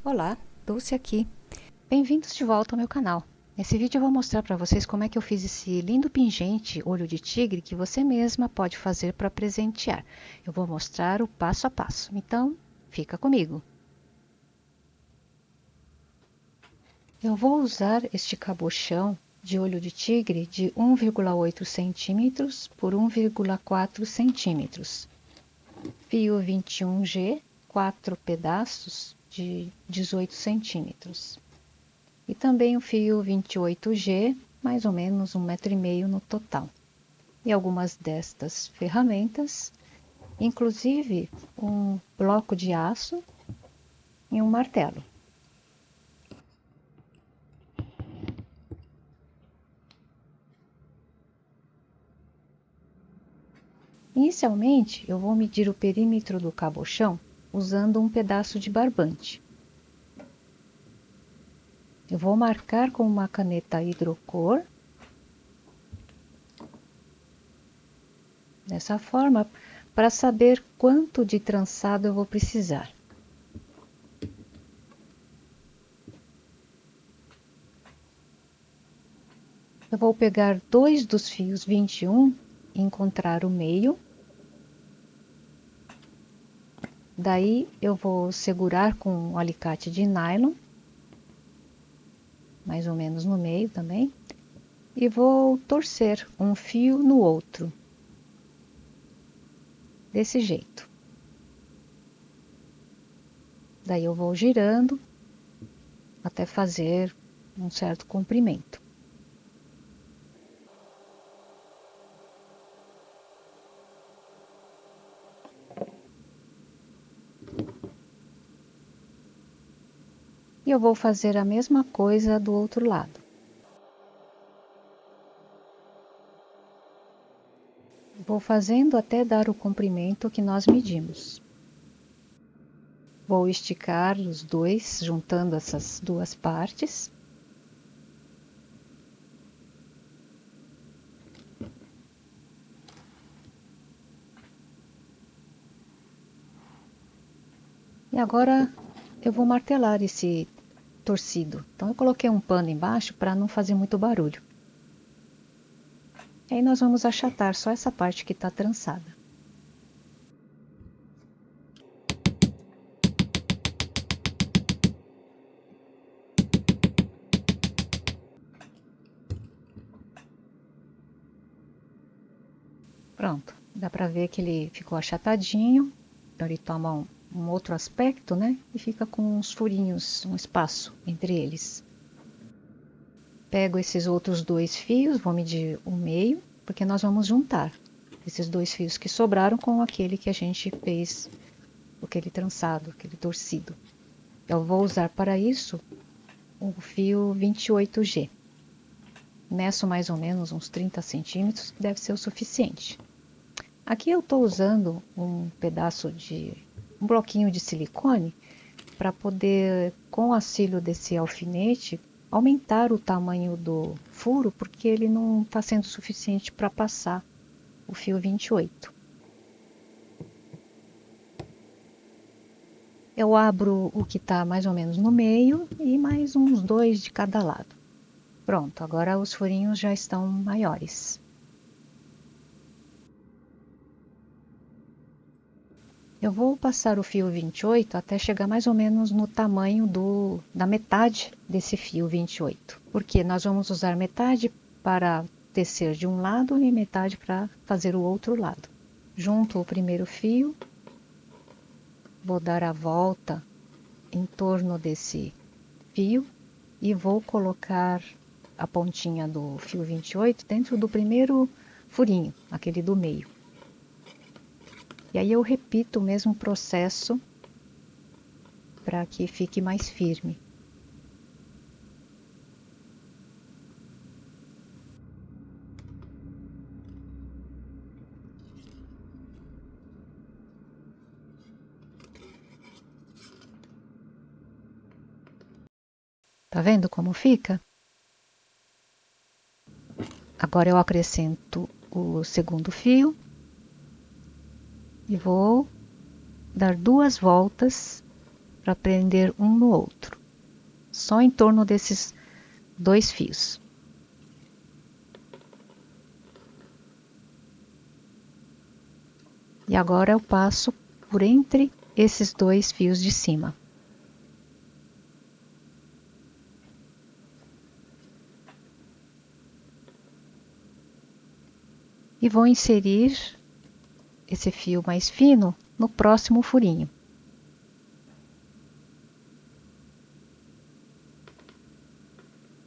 Olá, Dulce aqui. Bem-vindos de volta ao meu canal. Nesse vídeo eu vou mostrar para vocês como é que eu fiz esse lindo pingente olho de tigre que você mesma pode fazer para presentear. Eu vou mostrar o passo a passo, então fica comigo. Eu vou usar este cabochão de olho de tigre de 1,8 centímetros por 1,4 centímetros. Fio 21G, 4 pedaços de 18 centímetros. E também o fio 28G, mais ou menos 1,5 m no total. E algumas destas ferramentas, inclusive um bloco de aço e um martelo. Inicialmente, eu vou medir o perímetro do cabochão usando um pedaço de barbante. Eu vou marcar com uma caneta hidrocor, dessa forma, para saber quanto de trançado eu vou precisar. Eu vou pegar dois dos fios 21 e encontrar o meio. Daí eu vou segurar com um alicate de nylon, mais ou menos no meio também, e vou torcer um fio no outro, desse jeito. Daí eu vou girando até fazer um certo comprimento. E eu vou fazer a mesma coisa do outro lado. Vou fazendo até dar o comprimento que nós medimos. Vou esticar os dois, juntando essas duas partes. E agora eu vou martelar esse torcido. Então eu coloquei um pano embaixo para não fazer muito barulho. E aí nós vamos achatar só essa parte que está trançada. Pronto, dá para ver que ele ficou achatadinho. Então ele toma um outro aspecto, né? E fica com uns furinhos, um espaço entre eles. Pego esses outros dois fios, vou medir o meio, porque nós vamos juntar esses dois fios que sobraram com aquele que a gente fez, aquele trançado, aquele torcido. Eu vou usar para isso o fio 28G. Meço mais ou menos uns 30 centímetros, que deve ser o suficiente. Aqui eu estou usando um bloquinho de silicone para poder, com o auxílio desse alfinete, aumentar o tamanho do furo, porque ele não está sendo suficiente para passar o fio 28. Eu abro o que está mais ou menos no meio e mais uns dois de cada lado. Pronto, agora os furinhos já estão maiores. Eu vou passar o fio 28 até chegar mais ou menos no tamanho da metade desse fio 28. Porque nós vamos usar metade para tecer de um lado e metade para fazer o outro lado. Junto o primeiro fio, vou dar a volta em torno desse fio e vou colocar a pontinha do fio 28 dentro do primeiro furinho, aquele do meio. E aí eu repito o mesmo processo para que fique mais firme. Tá vendo como fica? Agora eu acrescento o segundo fio e vou dar duas voltas para prender um no outro, só em torno desses 2 fios. E agora eu passo por entre esses 2 fios de cima. E vou inserir esse fio mais fino no próximo furinho.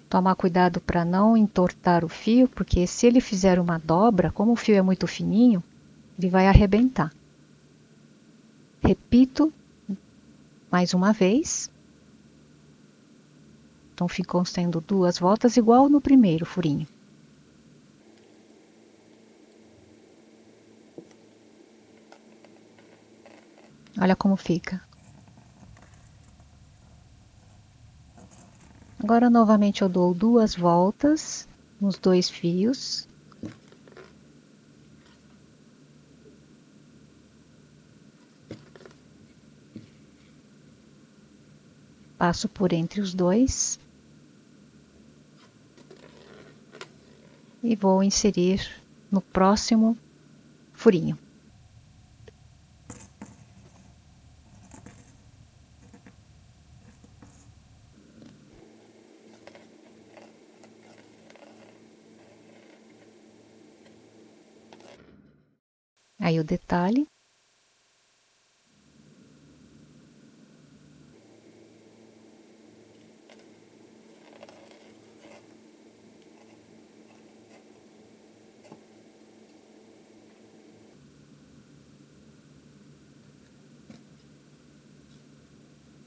Tomar cuidado para não entortar o fio, porque se ele fizer uma dobra, como o fio é muito fininho, ele vai arrebentar. Repito mais uma vez. Então ficam sendo 2 voltas igual no primeiro furinho. Olha como fica. Agora novamente eu dou 2 voltas nos 2 fios. Passo por entre os 2. E vou inserir no próximo furinho. Aí o detalhe.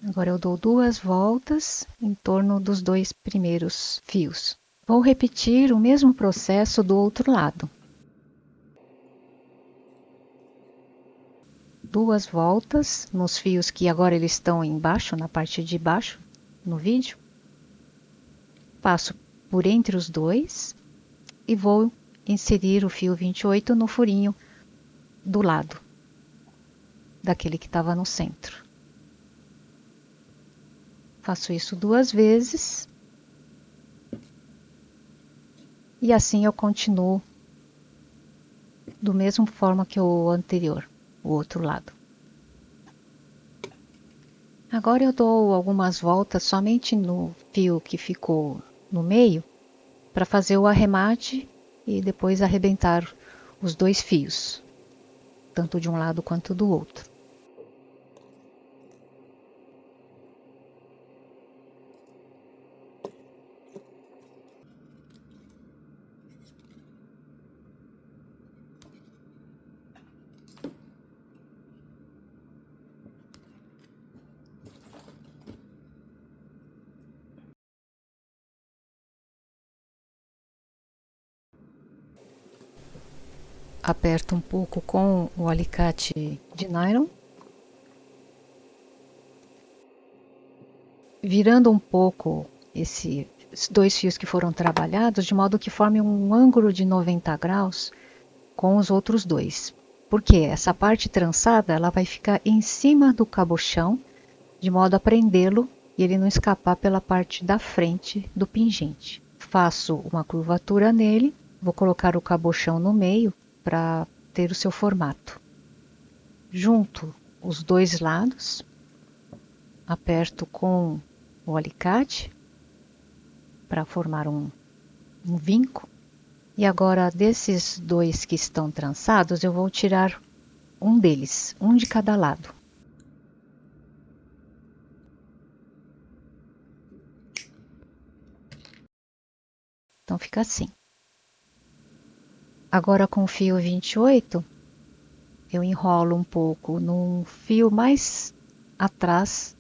Agora eu dou 2 voltas em torno dos 2 primeiros fios. Vou repetir o mesmo processo do outro lado. 2 voltas nos fios que agora eles estão embaixo, na parte de baixo, no vídeo. Passo por entre os 2 e vou inserir o fio 28 no furinho do lado, daquele que estava no centro. Faço isso 2 vezes. E assim eu continuo do mesmo forma que o anterior, o outro lado. Agora eu dou algumas voltas somente no fio que ficou no meio, para fazer o arremate e depois arrebentar os 2 fios, tanto de um lado quanto do outro. Aperto um pouco com o alicate de nylon, virando um pouco esses 2 fios que foram trabalhados, de modo que forme um ângulo de 90 graus com os outros 2. Porque essa parte trançada ela vai ficar em cima do cabochão, de modo a prendê-lo e ele não escapar pela parte da frente do pingente. Faço uma curvatura nele, vou colocar o cabochão no meio para ter o seu formato. Junto os 2 lados, aperto com o alicate para formar um vinco. E agora desses 2 que estão trançados, eu vou tirar um deles, um de cada lado. Então fica assim. Agora com o fio 28, eu enrolo um pouco num fio mais atrás.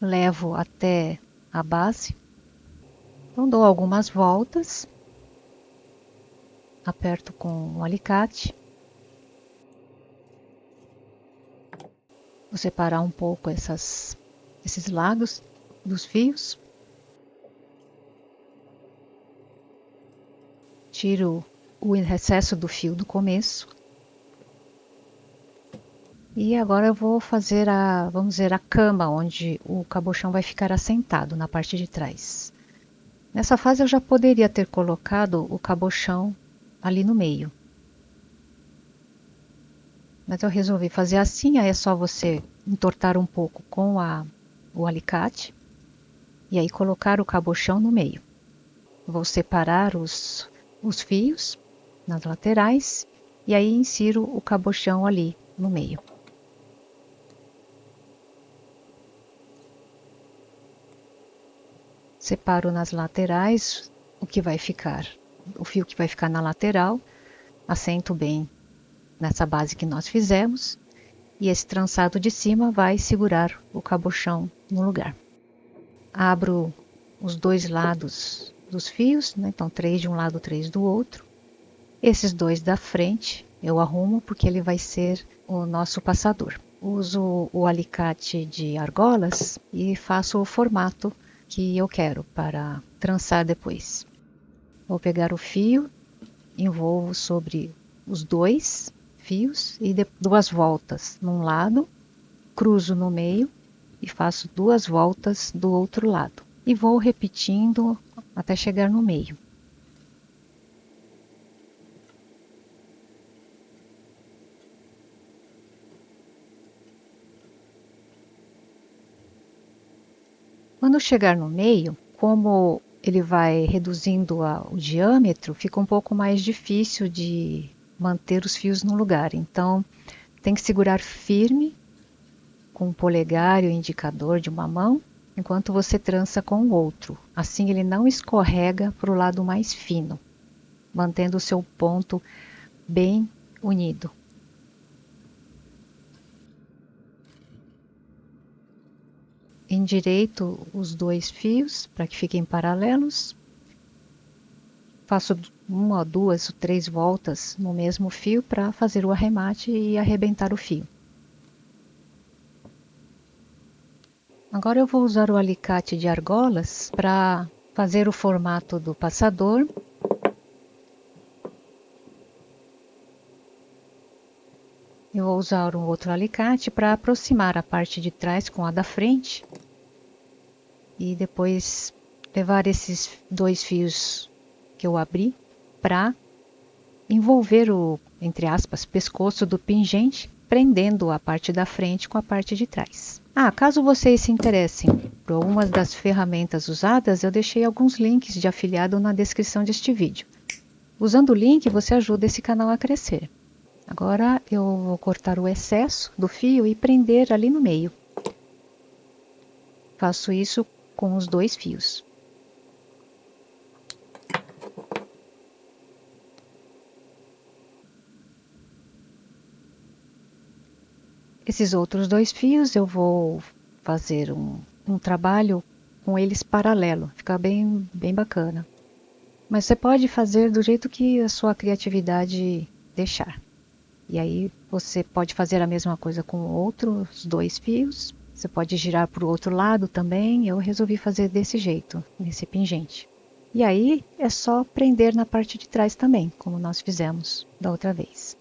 Levo até a base. Então dou algumas voltas. Aperto com o alicate. Vou separar um pouco esses lados dos fios. Tiro o excesso do fio do começo. E agora eu vou fazer vamos dizer, a cama onde o cabochão vai ficar assentado na parte de trás. Nessa fase eu já poderia ter colocado o cabochão ali no meio. Mas eu resolvi fazer assim, aí é só você entortar um pouco com o alicate e aí colocar o cabochão no meio. Vou separar os fios nas laterais e aí insiro o cabochão ali no meio. Separo nas laterais o fio que vai ficar na lateral, assento bem nessa base que nós fizemos e esse trançado de cima vai segurar o cabochão no lugar. Abro os dois lados dos fios, né? Então 3 de um lado, 3 do outro. Esses dois da frente eu arrumo porque ele vai ser o nosso passador. Uso o alicate de argolas e faço o formato que eu quero para trançar depois. Vou pegar o fio, envolvo sobre os dois fios e duas voltas num lado, cruzo no meio e faço duas voltas do outro lado. E vou repetindo até chegar no meio. Quando chegar no meio, como ele vai reduzindo o diâmetro, fica um pouco mais difícil de manter os fios no lugar. Então, tem que segurar firme com o polegar e o indicador de uma mão, enquanto você trança com o outro. Assim ele não escorrega para o lado mais fino, mantendo o seu ponto bem unido. Endireito os dois fios para que fiquem paralelos. Faço uma, duas ou três voltas no mesmo fio para fazer o arremate e arrebentar o fio. Agora eu vou usar o alicate de argolas para fazer o formato do passador. Eu vou usar um outro alicate para aproximar a parte de trás com a da frente e depois levar esses dois fios que eu abri para envolver o, entre aspas, pescoço do pingente, prendendo a parte da frente com a parte de trás. Caso vocês se interessem por algumas das ferramentas usadas, eu deixei alguns links de afiliado na descrição deste vídeo. Usando o link, você ajuda esse canal a crescer. Agora eu vou cortar o excesso do fio e prender ali no meio. Faço isso com os dois fios. Esses outros dois fios eu vou fazer um trabalho com eles paralelo, fica bem bacana. Mas você pode fazer do jeito que a sua criatividade deixar. E aí você pode fazer a mesma coisa com outros dois fios. Você pode girar para o outro lado também. Eu resolvi fazer desse jeito, nesse pingente. E aí é só prender na parte de trás também, como nós fizemos da outra vez.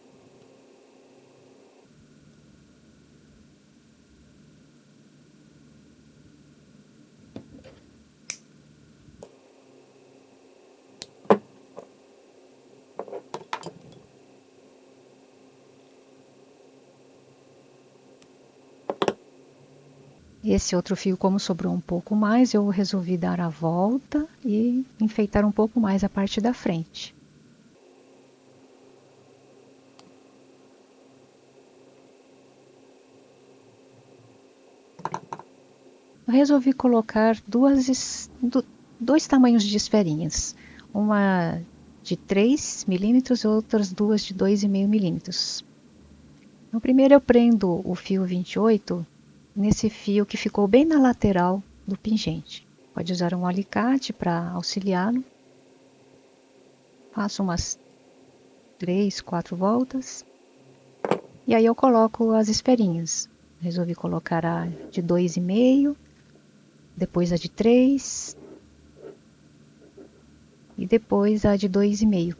Esse outro fio, como sobrou um pouco mais, eu resolvi dar a volta e enfeitar um pouco mais a parte da frente. Eu resolvi colocar dois tamanhos de esferinhas, uma de 3 milímetros e outras duas de 2,5 milímetros. No primeiro eu prendo o fio 28 nesse fio que ficou bem na lateral do pingente. Pode usar um alicate para auxiliá-lo. Faço umas 3, 4 voltas. E aí eu coloco as esferinhas. Resolvi colocar a de 2,5, depois a de 3 e depois a de 2,5.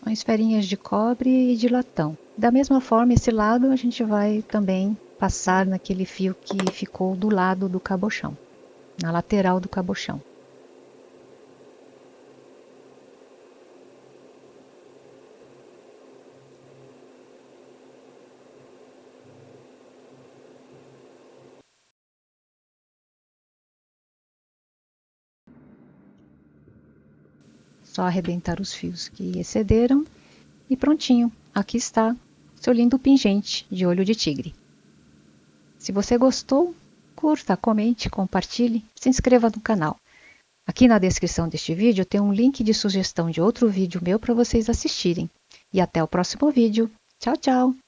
São esferinhas de cobre e de latão. Da mesma forma, esse lado a gente vai também passar naquele fio que ficou do lado do cabochão, na lateral do cabochão. Só arrebentar os fios que excederam e prontinho, aqui está seu lindo pingente de olho de tigre. Se você gostou, curta, comente, compartilhe, se inscreva no canal. Aqui na descrição deste vídeo tem um link de sugestão de outro vídeo meu para vocês assistirem. E até o próximo vídeo. Tchau, tchau!